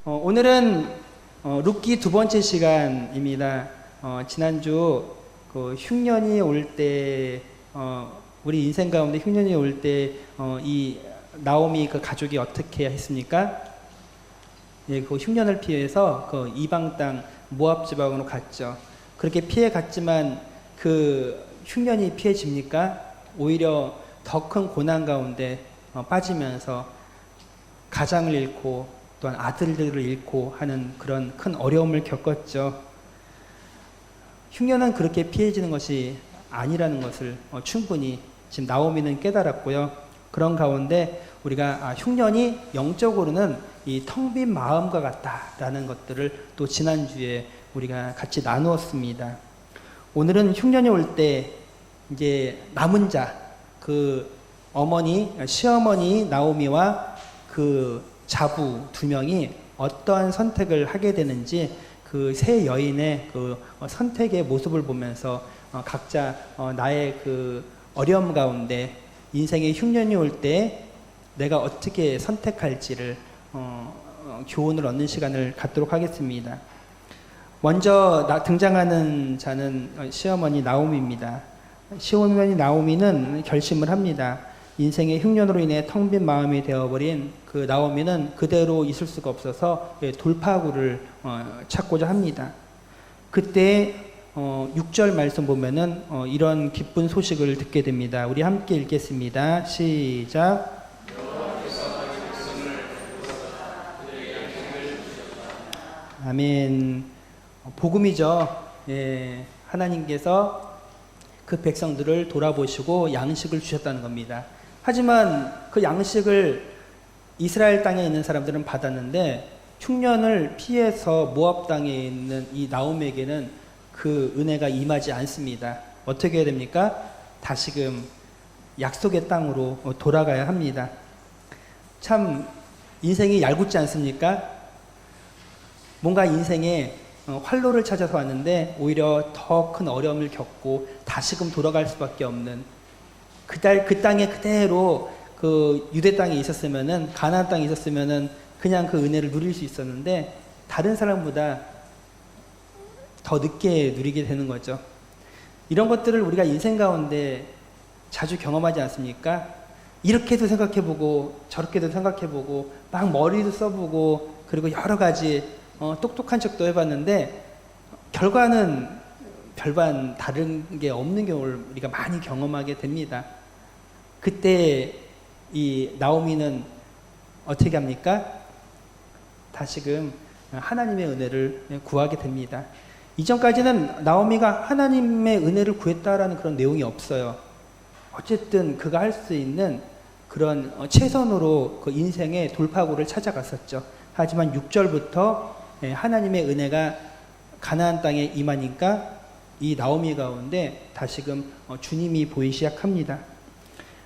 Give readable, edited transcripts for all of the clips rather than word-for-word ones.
오늘은 룻기 두 번째 시간입니다. 지난주 그 흉년이 올 때, 우리 인생 가운데 흉년이 올 때 이 나오미 그 가족이 어떻게 했습니까? 예, 그 흉년을 피해서 그 이방 땅 모압 지방으로 갔죠. 그렇게 피해 갔지만 그 흉년이 피해집니까? 오히려 더 큰 고난 가운데 빠지면서 가장을 잃고 또한 아들들을 잃고 하는 그런 큰 어려움을 겪었죠. 흉년은 그렇게 피해지는 것이 아니라는 것을 충분히 지금 나오미는 깨달았고요. 그런 가운데 우리가 흉년이 영적으로는 이 텅 빈 마음과 같다라는 것들을 또 지난주에 우리가 같이 나누었습니다. 오늘은 흉년이 올 때 이제 남은 자, 그 시어머니 나오미와 그 자부 두 명이 어떠한 선택을 하게 되는지 그 세 여인의 그 선택의 모습을 보면서 각자 나의 그 어려움 가운데 인생의 흉년이 올 때 내가 어떻게 선택할지를 교훈을 얻는 시간을 갖도록 하겠습니다. 먼저 등장하는 자는 시어머니 나오미입니다. 시어머니 나오미는 결심을 합니다. 인생의 흉년으로 인해 텅 빈 마음이 되어버린 그 나오미는 그대로 있을 수가 없어서 돌파구를 찾고자 합니다. 그때 6절 말씀 보면은 이런 기쁜 소식을 듣게 됩니다. 우리 함께 읽겠습니다. 시작. 아멘. 복음이죠. 예, 하나님께서 그 백성들을 돌아보시고 양식을 주셨다는 겁니다. 하지만 그 양식을 이스라엘 땅에 있는 사람들은 받았는데 흉년을 피해서 모압 땅에 있는 이 나오미에게는 그 은혜가 임하지 않습니다. 어떻게 해야 됩니까? 다시금 약속의 땅으로 돌아가야 합니다. 참 인생이 얄궂지 않습니까? 뭔가 인생에 활로를 찾아서 왔는데 오히려 더 큰 어려움을 겪고 다시금 돌아갈 수밖에 없는 그 땅에 그대로 그 유대 땅에 있었으면은 가나안 땅에 있었으면은 그냥 그 은혜를 누릴 수 있었는데 다른 사람보다 더 늦게 누리게 되는 거죠. 이런 것들을 우리가 인생 가운데 자주 경험하지 않습니까? 이렇게도 생각해보고 저렇게도 생각해보고 막 머리도 써보고 그리고 여러 가지 똑똑한 척도 해봤는데 결과는 별반 다른 게 없는 경우를 우리가 많이 경험하게 됩니다. 그때 이 나오미는 어떻게 합니까? 다시금 하나님의 은혜를 구하게 됩니다. 이전까지는 나오미가 하나님의 은혜를 구했다라는 그런 내용이 없어요. 어쨌든 그가 할 수 있는 그런 최선으로 그 인생의 돌파구를 찾아갔었죠. 하지만 6절부터 하나님의 은혜가 가나안 땅에 임하니까 이 나오미 가운데 다시금 주님이 보이기 시작합니다.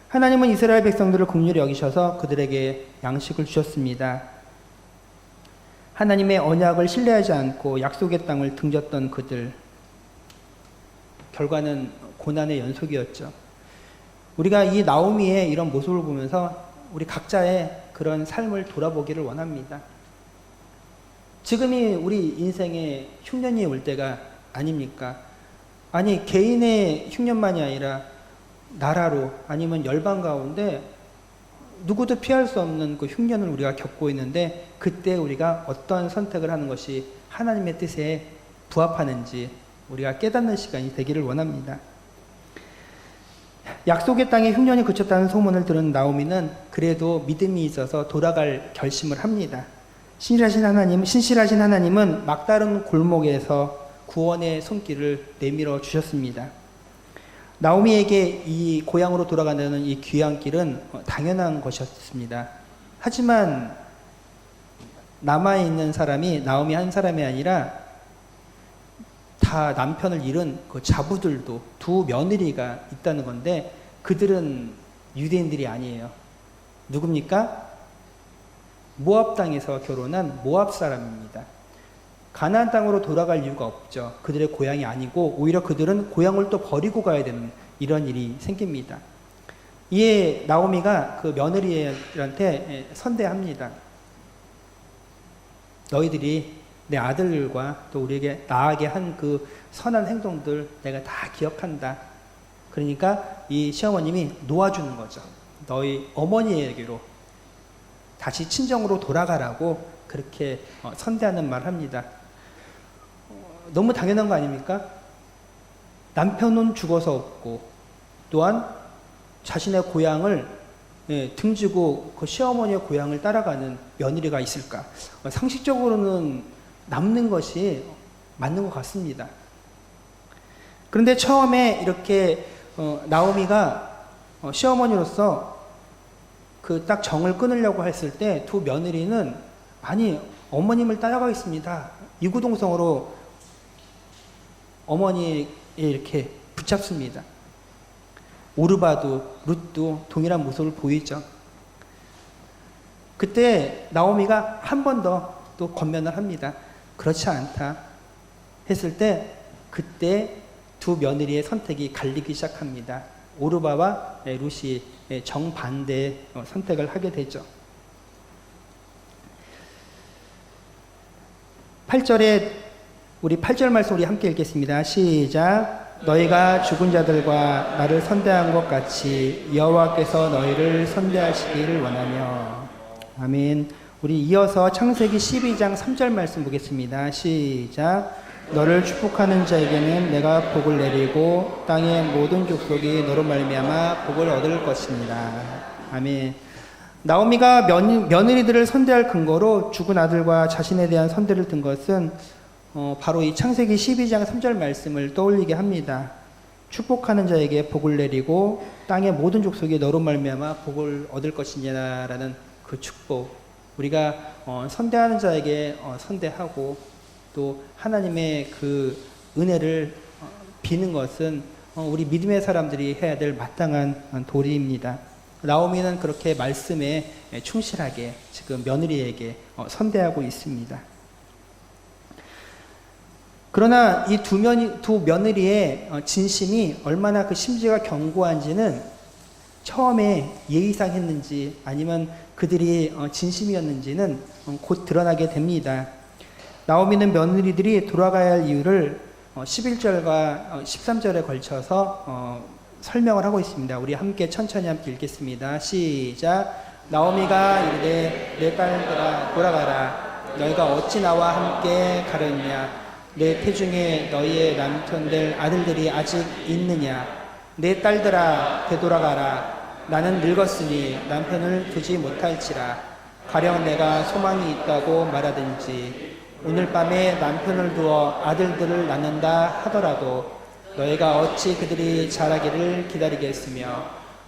하나님은 이스라엘 백성들을 긍휼히 여기셔서 그들에게 양식을 주셨습니다. 하나님의 언약을 신뢰하지 않고 약속의 땅을 등졌던 그들, 결과는 고난의 연속이었죠. 우리가 이 나오미의 이런 모습을 보면서 우리 각자의 그런 삶을 돌아보기를 원합니다. 지금이 우리 인생의 흉년이 올 때가 아닙니까? 아니, 개인의 흉년만이 아니라 나라로 아니면 열방 가운데 누구도 피할 수 없는 그 흉년을 우리가 겪고 있는데 그때 우리가 어떤 선택을 하는 것이 하나님의 뜻에 부합하는지 우리가 깨닫는 시간이 되기를 원합니다. 약속의 땅에 흉년이 그쳤다는 소문을 들은 나오미는 그래도 믿음이 있어서 돌아갈 결심을 합니다. 신실하신 하나님은 막다른 골목에서 구원의 손길을 내밀어 주셨습니다. 나오미에게 이 고향으로 돌아가는 이 귀한 길은 당연한 것이었습니다. 하지만 남아있는 사람이 나오미 한 사람이 아니라 다 남편을 잃은 그 자부들도 두 며느리가 있다는 건데 그들은 유대인들이 아니에요. 누굽니까? 모압 땅에서 결혼한 모압 사람입니다. 가나안 땅으로 돌아갈 이유가 없죠. 그들의 고향이 아니고 오히려 그들은 고향을 또 버리고 가야 되는 이런 일이 생깁니다. 이에 나오미가 그 며느리한테 선대합니다. 너희들이 내 아들들과 또 우리에게 나에게 한 그 선한 행동들 내가 다 기억한다. 그러니까 이 시어머님이 놓아주는 거죠. 너희 어머니에게로 다시 친정으로 돌아가라고 그렇게 선대하는 말을 합니다. 너무 당연한 거 아닙니까? 남편은 죽어서 없고 또한 자신의 고향을 등지고 그 시어머니의 고향을 따라가는 며느리가 있을까? 상식적으로는 남는 것이 맞는 것 같습니다. 그런데 처음에 이렇게 나오미가 시어머니로서 그 딱 정을 끊으려고 했을 때 두 며느리는 아니 어머님을 따라가겠습니다. 이구동성으로 어머니에 이렇게 붙잡습니다. 오르바도 룻도 동일한 모습을 보이죠. 그때 나오미가 한 번 더 또 권면을 합니다. 그렇지 않다 했을 때 그때 두 며느리의 선택이 갈리기 시작합니다. 오르바와 룻이 정반대의 선택을 하게 되죠. 8절에 우리 8절 말씀 우리 함께 읽겠습니다. 시작. 너희가 죽은 자들과 나를 선대한 것 같이 여호와께서 너희를 선대하시기를 원하며. 아멘. 우리 이어서 창세기 12장 3절 말씀 보겠습니다. 시작. 너를 축복하는 자에게는 내가 복을 내리고 땅의 모든 족속이 너로 말미암아 복을 얻을 것입니다. 아멘. 나오미가 며느리들을 선대할 근거로 죽은 아들과 자신에 대한 선대를 든 것은 바로 이 창세기 12장 3절 말씀을 떠올리게 합니다. 축복하는 자에게 복을 내리고 땅의 모든 족속이 너로 말미암아 복을 얻을 것이냐라는 그 축복. 우리가 선대하는 자에게 선대하고 또 하나님의 그 은혜를 비는 것은 우리 믿음의 사람들이 해야 될 마땅한 도리입니다. 나오미는 그렇게 말씀에 충실하게 지금 며느리에게 선대하고 있습니다. 그러나 이 두 며느리의 진심이 얼마나 그 심지가 견고한지는 처음에 예의상했는지 아니면 그들이 진심이었는지는 곧 드러나게 됩니다. 나오미는 며느리들이 돌아가야 할 이유를 11절과 13절에 걸쳐서 설명을 하고 있습니다. 우리 함께 천천히 함께 읽겠습니다. 시작. 나오미가 이르되 내 딸들아 돌아가라. 너희가 어찌 나와 함께 가려느냐. 내 태중에 너희의 남편들 아들들이 아직 있느냐. 내 딸들아 되돌아가라. 나는 늙었으니 남편을 두지 못할지라. 가령 내가 소망이 있다고 말하든지 오늘 밤에 남편을 두어 아들들을 낳는다 하더라도 너희가 어찌 그들이 자라기를 기다리겠으며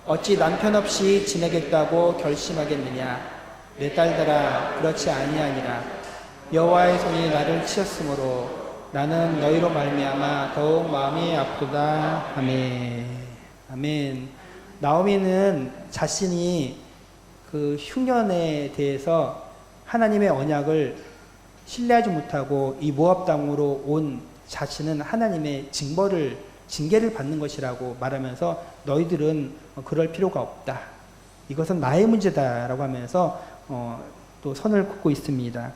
어찌 남편 없이 지내겠다고 결심하겠느냐. 내 딸들아 그렇지 아니하니라. 여호와의 손이 나를 치었으므로 나는 너희로 말미암아 더욱 마음이 아프다. 아멘. 아멘. 나오미는 자신이 그 흉년에 대해서 하나님의 언약을 신뢰하지 못하고 이 모압 땅으로 온 자신은 하나님의 징계를 받는 것이라고 말하면서 너희들은 그럴 필요가 없다. 이것은 나의 문제다라고 하면서 또 선을 긋고 있습니다.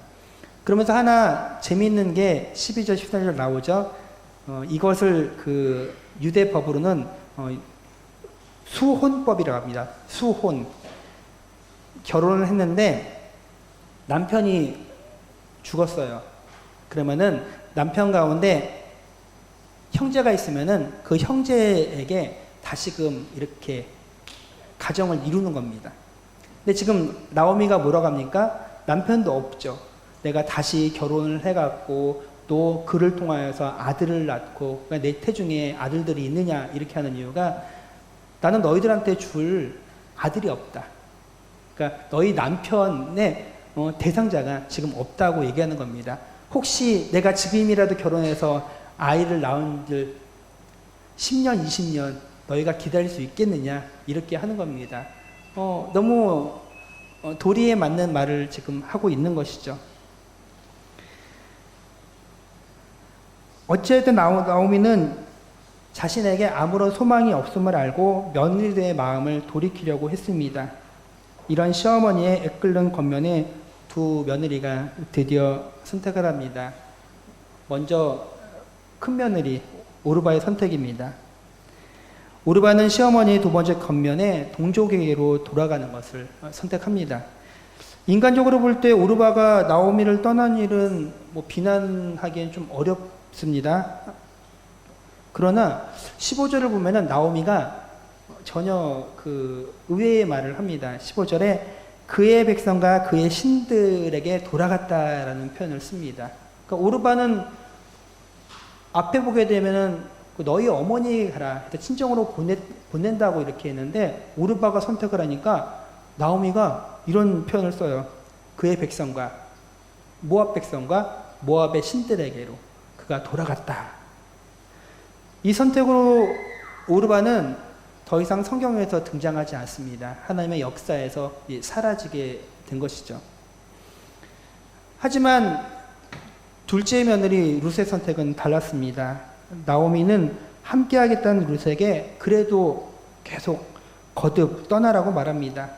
그러면서 하나 재미있는 게 12절 13절 나오죠. 이것을 그 유대 법으로는 수혼법이라고 합니다. 수혼. 결혼을 했는데 남편이 죽었어요. 그러면은 남편 가운데 형제가 있으면은 그 형제에게 다시금 이렇게 가정을 이루는 겁니다. 근데 지금 나오미가 뭐라고 합니까? 남편도 없죠. 내가 다시 결혼을 해갖고 또 그를 통하여서 아들을 낳고 그러니까 내 태중에 아들들이 있느냐 이렇게 하는 이유가 나는 너희들한테 줄 아들이 없다. 그러니까 너희 남편의 대상자가 지금 없다고 얘기하는 겁니다. 혹시 내가 지금이라도 결혼해서 아이를 낳은들 10년, 20년 너희가 기다릴 수 있겠느냐 이렇게 하는 겁니다. 너무 도리에 맞는 말을 지금 하고 있는 것이죠. 어쨌든 나오미는 자신에게 아무런 소망이 없음을 알고 며느리의 마음을 돌이키려고 했습니다. 이런 시어머니의 애끓는 겉면에 두 며느리가 드디어 선택을 합니다. 먼저 큰 며느리 오르바의 선택입니다. 오르바는 시어머니의 두 번째 겉면에 동족에게로 돌아가는 것을 선택합니다. 인간적으로 볼 때 오르바가 나오미를 떠난 일은 비난하기엔 좀 어렵습니다. 그러나 15절을 보면은 나오미가 전혀 의외의 말을 합니다. 15절에 그의 백성과 그의 신들에게 돌아갔다라는 표현을 씁니다. 그러니까 오르바는 앞에 보게 되면은 너희 어머니 가라, 친정으로 보낸다고 이렇게 했는데 오르바가 선택을 하니까 나오미가 이런 표현을 써요. 그의 백성과 모압 백성과 모압의 신들에게로 그가 돌아갔다. 이 선택으로 오르바는 더 이상 성경에서 등장하지 않습니다. 하나님의 역사에서 사라지게 된 것이죠. 하지만 둘째 며느리 룻의 선택은 달랐습니다. 나오미는 함께하겠다는 룻에게 그래도 계속 거듭 떠나라고 말합니다.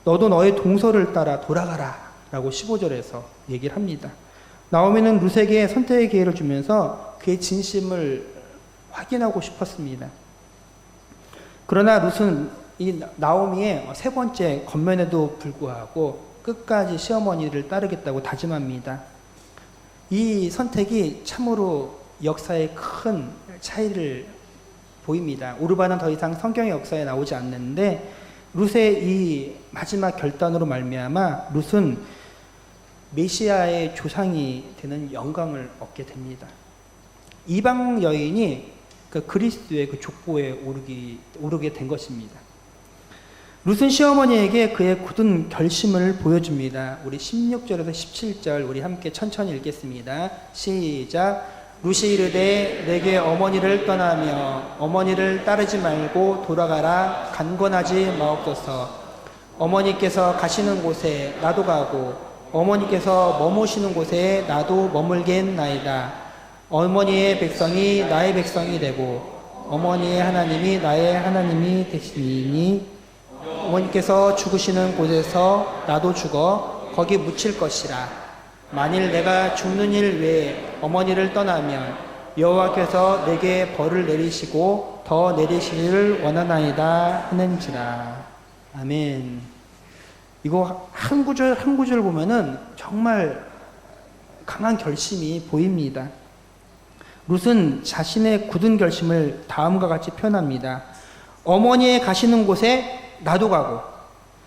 너도 너의 동서를 따라 돌아가라 라고 15절에서 얘기를 합니다. 나오미는 룻에게 선택의 기회를 주면서 그의 진심을 확인하고 싶었습니다. 그러나 룻은 이 나오미의 세 번째 겉면에도 불구하고 끝까지 시어머니를 따르겠다고 다짐합니다. 이 선택이 참으로 역사에 큰 차이를 보입니다. 오르바는 더 이상 성경의 역사에 나오지 않는데 룻의 이 마지막 결단으로 말미암아 룻은 메시아의 조상이 되는 영광을 얻게 됩니다. 이방 여인이 그리스도의 족보에 오르게 된 것입니다. 룻은 시어머니에게 그의 굳은 결심을 보여줍니다. 우리 16절에서 17절 우리 함께 천천히 읽겠습니다. 시작. 룻이 이르되 내게 어머니를 떠나며 어머니를 따르지 말고 돌아가라 간권하지 마옵소서. 어머니께서 가시는 곳에 나도 가고 어머니께서 머무시는 곳에 나도 머물겠나이다. 어머니의 백성이 나의 백성이 되고 어머니의 하나님이 나의 하나님이 되시니 어머니께서 죽으시는 곳에서 나도 죽어 거기 묻힐 것이라. 만일 내가 죽는 일 외에 어머니를 떠나면 여호와께서 내게 벌을 내리시고 더 내리시기를 원하나이다 하는지라. 아멘. 이거 한 구절 한 구절 보면은 정말 강한 결심이 보입니다. 룻은 자신의 굳은 결심을 다음과 같이 표현합니다. 어머니의 가시는 곳에 나도 가고,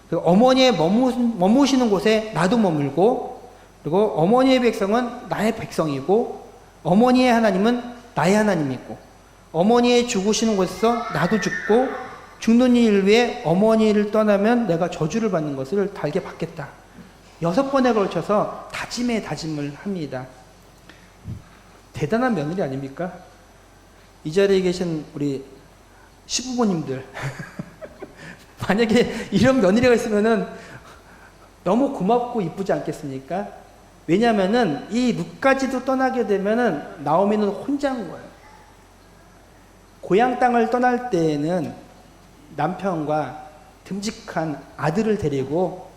그리고 어머니의 머무시는 곳에 나도 머물고, 그리고 어머니의 백성은 나의 백성이고, 어머니의 하나님은 나의 하나님이고, 어머니의 죽으시는 곳에서 나도 죽고, 죽는 일 위에 어머니를 떠나면 내가 저주를 받는 것을 달게 받겠다. 6번에 걸쳐서 다짐에 다짐을 합니다. 대단한 며느리 아닙니까? 이 자리에 계신 우리 시부모님들 만약에 이런 며느리가 있으면은 너무 고맙고 이쁘지 않겠습니까? 왜냐하면은 이 룻까지도 떠나게 되면은 나오미는 혼자인 거예요. 고향 땅을 떠날 때에는 남편과 듬직한 아들을 데리고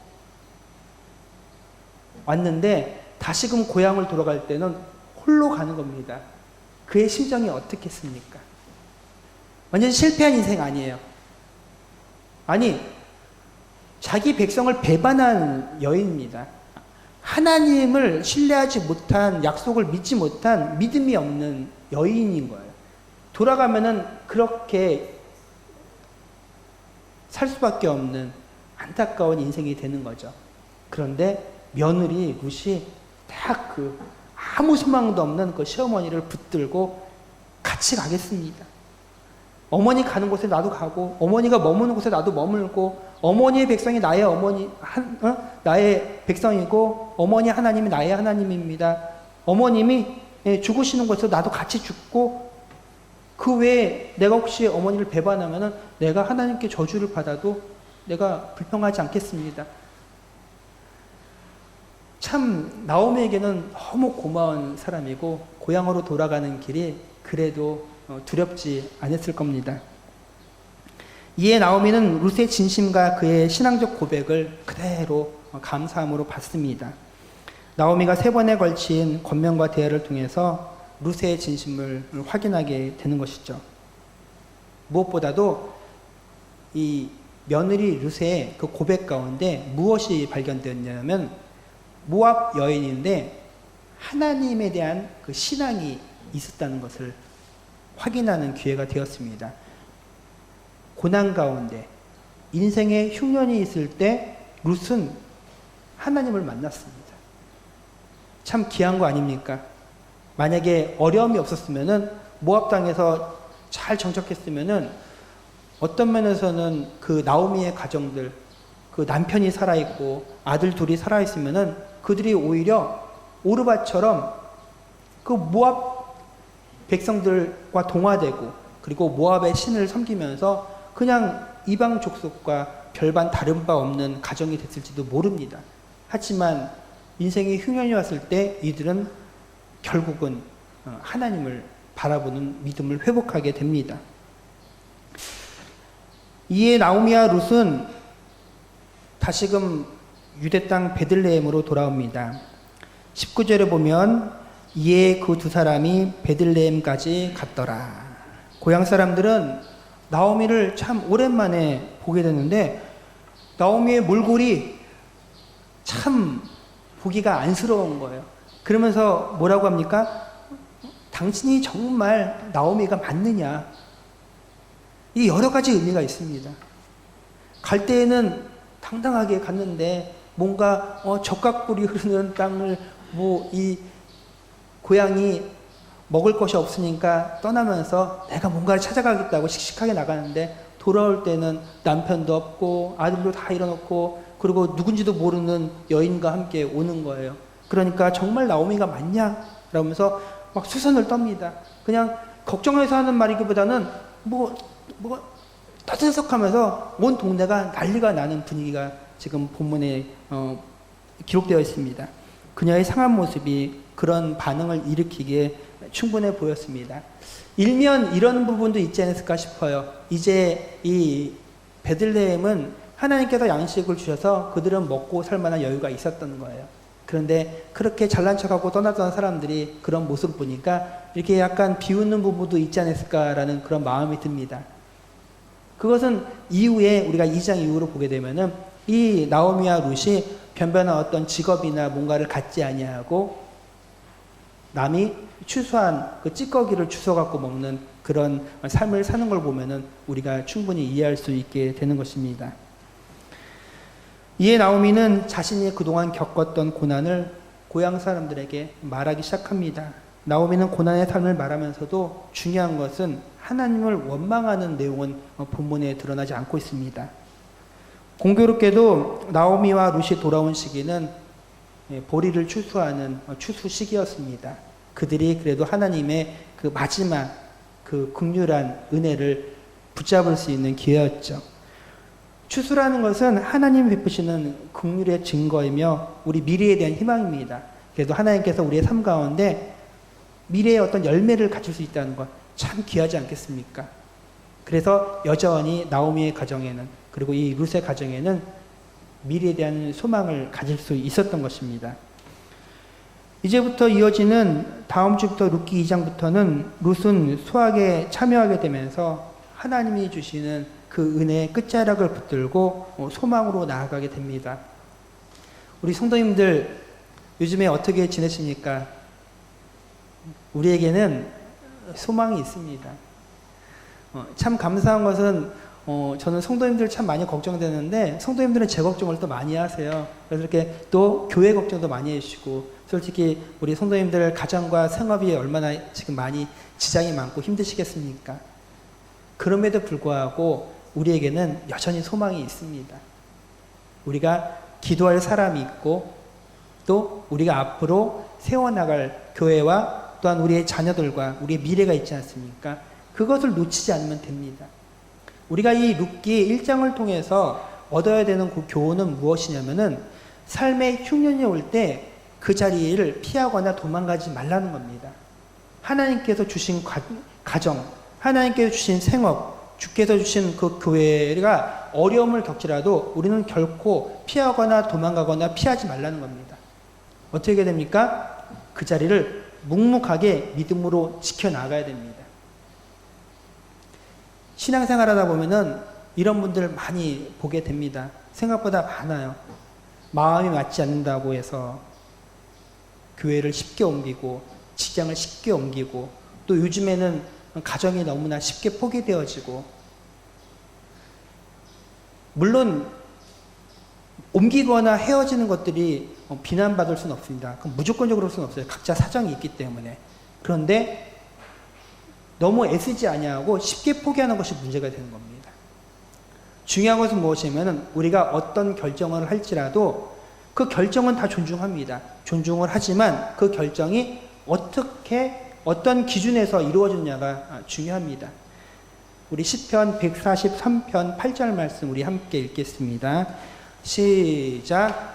왔는데 다시금 고향을 돌아갈 때는 홀로 가는 겁니다. 그의 심정이 어떻겠습니까? 완전히 실패한 인생 아니에요. 아니, 자기 백성을 배반한 여인입니다. 하나님을 신뢰하지 못한, 약속을 믿지 못한 믿음이 없는 여인인 거예요. 돌아가면은 그렇게 살 수밖에 없는 안타까운 인생이 되는 거죠. 그런데 며느리 룻이 딱 아무 소망도 없는 그 시어머니를 붙들고 같이 가겠습니다. 어머니 가는 곳에 나도 가고, 어머니가 머무는 곳에 나도 머물고, 어머니의 백성이 나의 나의 백성이고, 어머니 하나님이 나의 하나님입니다. 어머님이 죽으시는 곳에서 나도 같이 죽고, 그 외에 내가 혹시 어머니를 배반하면은 내가 하나님께 저주를 받아도 내가 불평하지 않겠습니다. 참 나오미에게는 너무 고마운 사람이고 고향으로 돌아가는 길이 그래도 두렵지 않았을 겁니다. 이에 나오미는 룻의 진심과 그의 신앙적 고백을 그대로 감사함으로 받습니다. 나오미가 3번에 걸친 권면과 대화를 통해서 룻의 진심을 확인하게 되는 것이죠. 무엇보다도 이 며느리 룻의 그 고백 가운데 무엇이 발견되었냐면 모압 여인인데 하나님에 대한 그 신앙이 있었다는 것을 확인하는 기회가 되었습니다. 고난 가운데 인생의 흉년이 있을 때 룻은 하나님을 만났습니다. 참 귀한 거 아닙니까? 만약에 어려움이 없었으면은 모압 땅에서 잘 정착했으면은 어떤 면에서는 그 나오미의 가정들, 그 남편이 살아있고 아들 둘이 살아있으면은 그들이 오히려 오르바처럼 그 모압 백성들과 동화되고 그리고 모압의 신을 섬기면서 그냥 이방 족속과 별반 다른 바 없는 가정이 됐을지도 모릅니다. 하지만 인생의 흉년이 왔을 때 이들은 결국은 하나님을 바라보는 믿음을 회복하게 됩니다. 이에 나오미와 룻은 다시금 유대 땅 베들레헴으로 돌아옵니다. 19절에 보면 이에 그 2사람이 베들레헴까지 갔더라. 고향 사람들은 나오미를 참 오랜만에 보게 됐는데 나오미의 몰골이 참 보기가 안쓰러운 거예요. 그러면서 뭐라고 합니까? 당신이 정말 나오미가 맞느냐? 이 여러 가지 의미가 있습니다. 갈 때에는 당당하게 갔는데 뭔가 적각불이 흐르는 땅을 이 고향이 먹을 것이 없으니까 떠나면서 내가 뭔가를 찾아가겠다고 씩씩하게 나가는데 돌아올 때는 남편도 없고 아들도 다 잃어놓고 그리고 누군지도 모르는 여인과 함께 오는 거예요. 그러니까 정말 나오미가 맞냐? 라면서 막 수선을 떱니다. 그냥 걱정해서 하는 말이기보다는 떠들썩하면서 온 동네가 난리가 나는 분위기가 지금 본문에 기록되어 있습니다. 그녀의 상한 모습이 그런 반응을 일으키기에 충분해 보였습니다. 일면 이런 부분도 있지 않았을까 싶어요. 이제 이 베들레헴은 하나님께서 양식을 주셔서 그들은 먹고 살 만한 여유가 있었던 거예요. 그런데 그렇게 잘난 척하고 떠났던 사람들이 그런 모습을 보니까 이렇게 약간 비웃는 부분도 있지 않았을까라는 그런 마음이 듭니다. 그것은 이후에 우리가 2장 이후로 보게 되면은 이 나오미와 룻이 변변한 어떤 직업이나 뭔가를 갖지 아니하고 남이 추수한 그 찌꺼기를 주워 갖고 먹는 그런 삶을 사는 걸 보면은 우리가 충분히 이해할 수 있게 되는 것입니다. 이에 나오미는 자신이 그동안 겪었던 고난을 고향 사람들에게 말하기 시작합니다. 나오미는 고난의 삶을 말하면서도 중요한 것은 하나님을 원망하는 내용은 본문에 드러나지 않고 있습니다. 공교롭게도 나오미와 룻이 돌아온 시기는 보리를 추수하는 추수 시기였습니다. 그들이 그래도 하나님의 그 마지막 그 긍휼한 은혜를 붙잡을 수 있는 기회였죠. 추수라는 것은 하나님 베푸시는 긍휼의 증거이며 우리 미래에 대한 희망입니다. 그래도 하나님께서 우리의 삶 가운데 미래의 어떤 열매를 가질 수 있다는 것 참 귀하지 않겠습니까? 그래서 여전히 나오미의 가정에는 그리고 이 룻의 가정에는 미래에 대한 소망을 가질 수 있었던 것입니다. 이제부터 이어지는 다음 주부터 룻기 2장부터는 룻은 수확에 참여하게 되면서 하나님이 주시는 그 은혜의 끝자락을 붙들고 소망으로 나아가게 됩니다. 우리 성도님들 요즘에 어떻게 지내십니까? 우리에게는 소망이 있습니다. 참 감사한 것은 저는 성도님들 참 많이 걱정되는데 성도님들은 제 걱정을 또 많이 하세요. 그래서 이렇게 또 교회 걱정도 많이 해주시고 솔직히 우리 성도님들 가정과 생업이 얼마나 지금 많이 지장이 많고 힘드시겠습니까? 그럼에도 불구하고 우리에게는 여전히 소망이 있습니다. 우리가 기도할 사람이 있고 또 우리가 앞으로 세워나갈 교회와 또한 우리의 자녀들과 우리의 미래가 있지 않습니까? 그것을 놓치지 않으면 됩니다. 우리가 이 룻기 1장을 통해서 얻어야 되는 그 교훈은 무엇이냐면은 삶의 흉년이 올 때 그 자리를 피하거나 도망가지 말라는 겁니다. 하나님께서 주신 가정, 하나님께서 주신 생업, 주께서 주신 그 교회가 어려움을 겪지라도 우리는 결코 피하거나 도망가거나 피하지 말라는 겁니다. 어떻게 됩니까? 그 자리를 묵묵하게 믿음으로 지켜나가야 됩니다. 신앙생활 하다 보면은 이런 분들 많이 보게 됩니다. 생각보다 많아요. 마음이 맞지 않는다고 해서 교회를 쉽게 옮기고 직장을 쉽게 옮기고 또 요즘에는 가정이 너무나 쉽게 포기되어지고, 물론 옮기거나 헤어지는 것들이 비난받을 수는 없습니다. 그럼 무조건적으로 할 수는 없어요. 각자 사정이 있기 때문에. 그런데 너무 애쓰지 아니하고 쉽게 포기하는 것이 문제가 되는 겁니다. 중요한 것은 무엇이냐면 우리가 어떤 결정을 할지라도 그 결정은 다 존중합니다. 존중을 하지만 그 결정이 어떤 기준에서 이루어졌냐가 중요합니다. 우리 시편 143편 8절 말씀 우리 함께 읽겠습니다. 시작.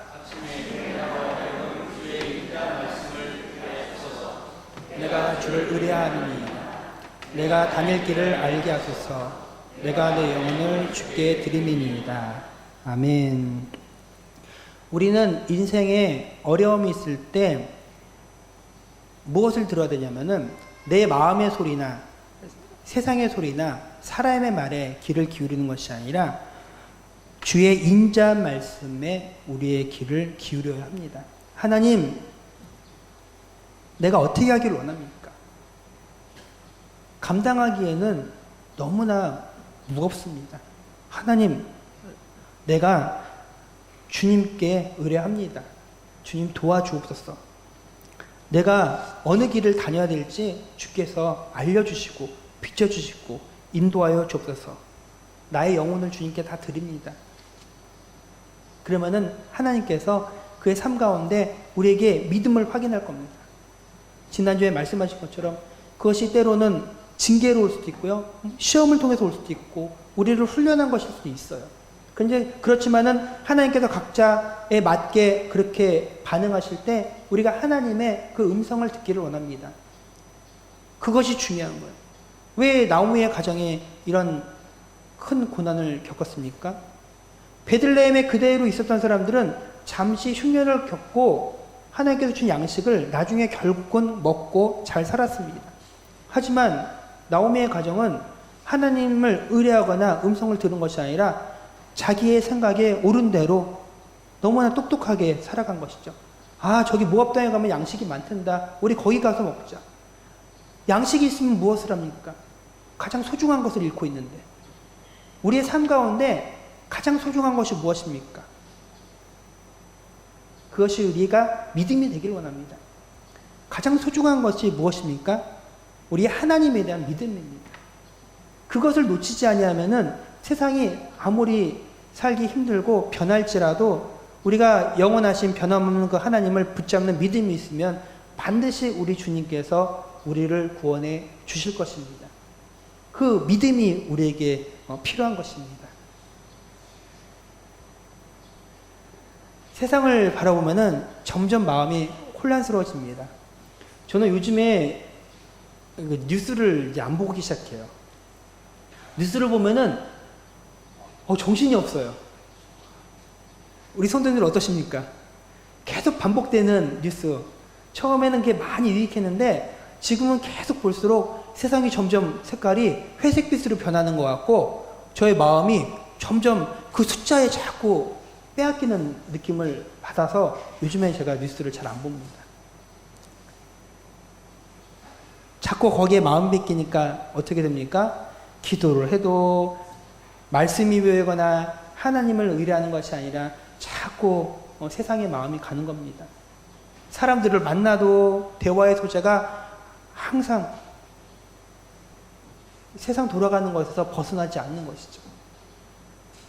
내가 주를 의뢰하노니 내가 다닐 길을 알게 하소서. 내가 내 영혼을 주께 드림이니이다. 아멘. 우리는 인생에 어려움이 있을 때 무엇을 들어야 되냐면은 내 마음의 소리나 세상의 소리나 사람의 말에 귀를 기울이는 것이 아니라 주의 인자한 말씀에 우리의 귀를 기울여야 합니다. 하나님, 내가 어떻게 하기를 원합니까? 감당하기에는 너무나 무겁습니다. 하나님, 내가 주님께 의뢰합니다. 주님 도와주옵소서. 내가 어느 길을 다녀야 될지 주께서 알려주시고 비춰주시고 인도하여 주옵소서. 나의 영혼을 주님께 다 드립니다. 그러면은 하나님께서 그의 삶 가운데 우리에게 믿음을 확인할 겁니다. 지난주에 말씀하신 것처럼 그것이 때로는 징계로 올 수도 있고요. 시험을 통해서 올 수도 있고 우리를 훈련한 것일 수도 있어요. 그렇지만은 하나님께서 각자에 맞게 그렇게 반응하실 때 우리가 하나님의 그 음성을 듣기를 원합니다. 그것이 중요한 거예요. 왜 나오미의 가정에 이런 큰 고난을 겪었습니까? 베들레헴에 그대로 있었던 사람들은 잠시 흉년을 겪고 하나님께서 준 양식을 나중에 결국은 먹고 잘 살았습니다. 하지만 나오미의 가정은 하나님을 의뢰하거나 음성을 들은 것이 아니라 자기의 생각에 옳은 대로 너무나 똑똑하게 살아간 것이죠. 아, 저기 모압 땅에 가면 양식이 많단다. 우리 거기 가서 먹자. 양식이 있으면 무엇을 합니까? 가장 소중한 것을 잃고 있는데. 우리의 삶 가운데 가장 소중한 것이 무엇입니까? 그것이 우리가 믿음이 되길 원합니다. 가장 소중한 것이 무엇입니까? 우리 하나님에 대한 믿음입니다. 그것을 놓치지 아니하면은 세상이 아무리 살기 힘들고 변할지라도 우리가 영원하신 변함없는 그 하나님을 붙잡는 믿음이 있으면 반드시 우리 주님께서 우리를 구원해 주실 것입니다. 그 믿음이 우리에게 필요한 것입니다. 세상을 바라보면은 점점 마음이 혼란스러워집니다. 저는 요즘에 뉴스를 이제 안 보기 시작해요. 뉴스를 보면은 정신이 없어요. 우리 성도님들 어떠십니까? 계속 반복되는 뉴스. 처음에는 그게 많이 유익했는데 지금은 계속 볼수록 세상이 점점 색깔이 회색빛으로 변하는 것 같고 저의 마음이 점점 그 숫자에 자꾸 빼앗기는 느낌을 받아서 요즘에 제가 뉴스를 잘 안 봅니다. 자꾸 거기에 마음 뺏기니까 어떻게 됩니까? 기도를 해도 말씀이 보이거나 하나님을 의뢰하는 것이 아니라 자꾸 세상에 마음이 가는 겁니다. 사람들을 만나도 대화의 소재가 항상 세상 돌아가는 것에서 벗어나지 않는 것이죠.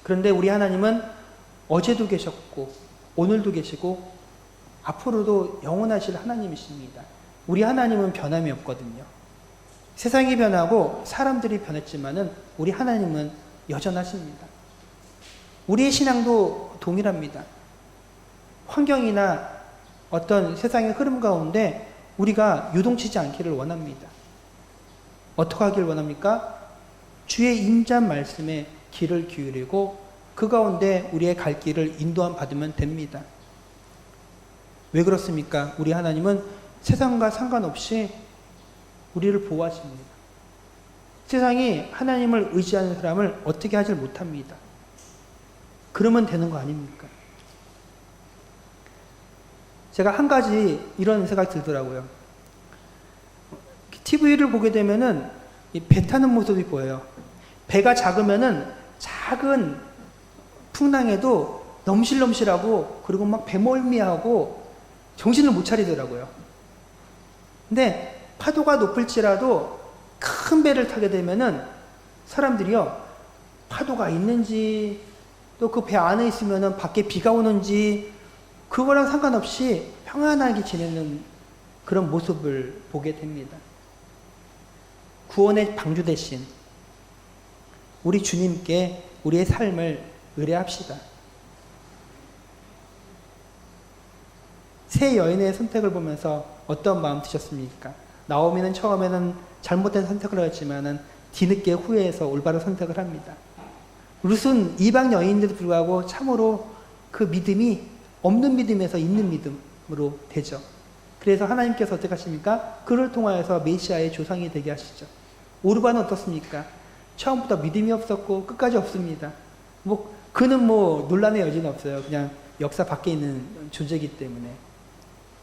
그런데 우리 하나님은 어제도 계셨고 오늘도 계시고 앞으로도 영원하실 하나님이십니다. 우리 하나님은 변함이 없거든요. 세상이 변하고 사람들이 변했지만은 우리 하나님은 여전하십니다. 우리의 신앙도 동일합니다. 환경이나 어떤 세상의 흐름 가운데 우리가 요동치지 않기를 원합니다. 어떻게 하길 원합니까? 주의 인자한 말씀에 귀를 기울이고 그 가운데 우리의 갈 길을 인도함 받으면 됩니다. 왜 그렇습니까? 우리 하나님은 세상과 상관없이 우리를 보호하십니다. 세상이 하나님을 의지하는 사람을 어떻게 하질 못합니다. 그러면 되는 거 아닙니까? 제가 한 가지 이런 생각이 들더라고요. TV를 보게 되면은 배 타는 모습이 보여요. 배가 작으면은 작은 풍랑에도 넘실넘실하고 그리고 막 배멀미하고 정신을 못 차리더라고요. 근데 파도가 높을지라도 큰 배를 타게 되면은 사람들이요, 파도가 있는지 또 그 배 안에 있으면은 밖에 비가 오는지 그거랑 상관없이 평안하게 지내는 그런 모습을 보게 됩니다. 구원의 방주 대신 우리 주님께 우리의 삶을 의뢰합시다. 새 여인의 선택을 보면서 어떤 마음 드셨습니까? 나오미는 처음에는 잘못된 선택을 하였지만은 뒤늦게 후회해서 올바른 선택을 합니다. 룻은 이방 여인인데도 불구하고 참으로 그 믿음이 없는 믿음에서 있는 믿음으로 되죠. 그래서 하나님께서 어떻게 하십니까? 그를 통하여서 메시아의 조상이 되게 하시죠. 오르반은 어떻습니까? 처음부터 믿음이 없었고 끝까지 없습니다. 그는 논란의 여지는 없어요. 그냥 역사 밖에 있는 존재이기 때문에.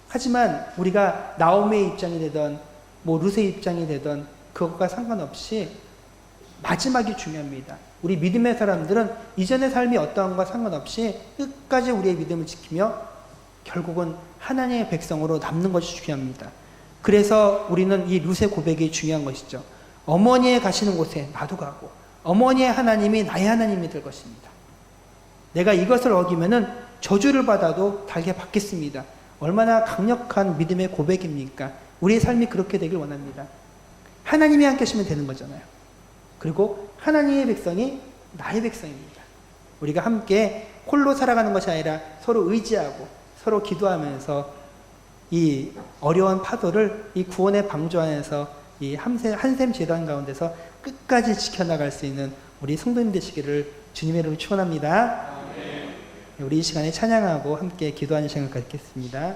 하지만 우리가 나오미의 입장이 되던 룻의 입장이 되던 그것과 상관없이 마지막이 중요합니다. 우리 믿음의 사람들은 이전의 삶이 어떠한과 상관없이 끝까지 우리의 믿음을 지키며 결국은 하나님의 백성으로 남는 것이 중요합니다. 그래서 우리는 이 룻의 고백이 중요한 것이죠. 어머니의 가시는 곳에 나도 가고 어머니의 하나님이 나의 하나님이 될 것입니다. 내가 이것을 어기면은 저주를 받아도 달게 받겠습니다. 얼마나 강력한 믿음의 고백입니까? 우리의 삶이 그렇게 되길 원합니다. 하나님이 함께 하시면 되는 거잖아요. 그리고 하나님의 백성이 나의 백성입니다. 우리가 함께 홀로 살아가는 것이 아니라 서로 의지하고 서로 기도하면서 이 어려운 파도를 이 구원의 방주 안에서 이 한샘 재단 가운데서 끝까지 지켜나갈 수 있는 우리 성도님 되시기를 주님의 이름으로 축원합니다. 우리 이 시간에 찬양하고 함께 기도하는 시간을 갖겠습니다.